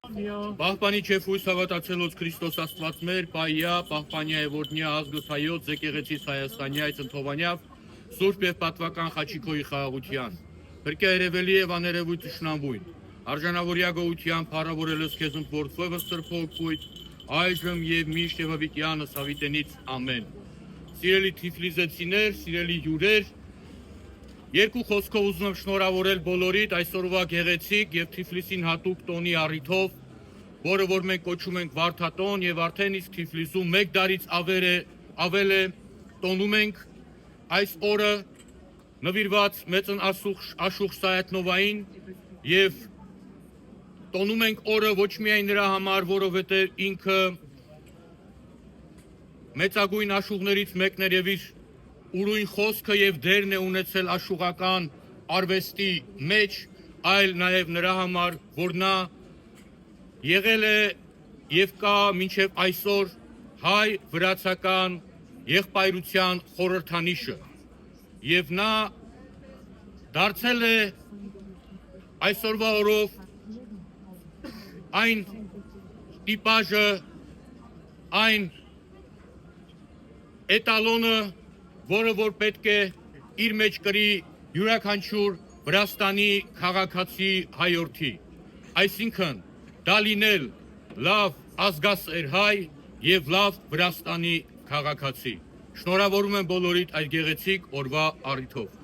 Պահպանի Չեֆույս հավատացելոց Քրիստոս Աստված մեր, պայյա, պահպանյա եվորդնյա ազգս հայոց, զեկեղեցիս Հայաստանյայց ընթովանյավ, սուրբ և պատվական խաչիկոյի խաղաղության, բրկյա երևելի և աներևույթ իշնամվույն, արժանավորյա գողության պարավորելս քեզ ընդորդվևս սրբոքույթ, այժմ և միշտ և հավիտյանս հավիտենից ամեն։ Սիրելի թիֆլիզեցիներ, սիրելի հյուրեր, երկու խոսքով ուզում եմ շնորհավորել բոլորիդ այսօրվա գեղեցիկ և Թիֆլիսին հատուկ տոնի առիթով, որը որ մենք կոչում ենք Վարդատոն եւ արդեն իսկ Թիֆլիսում մեկ դարից ավել է տոնում ենք այս օրը նվիրված մեծն Աշուղ Սայաթնովային եւ տոնում ենք օրը ոչ միայն նրա համար, որովհետեւ ինքը մեծագույն աշուղներից մեկն էր եւ իր ուրույն խոսքը եւ դերն է ունեցել աշուղական արվեստի մեջ, այլ նաեւ նրա համար, որ նա եղել է եւ կա մինչեւ այսօր հայ վրացական եղբայրության խորհրդանիշը եւ նա դարձել է այսօրվա օրով այն տիպաժը, այն էտալոնը, որը որ պետք է իր մեջ կրի յուրաքանչյուր Վրաստանի քաղաքացի հայորդի, այսինքն դա լինել լավ ազգասեր հայ եւ լավ Վրաստանի քաղաքացի։ Շնորհավորում եմ բոլորիդ այդ գեղեցիկ օրվա առիթով։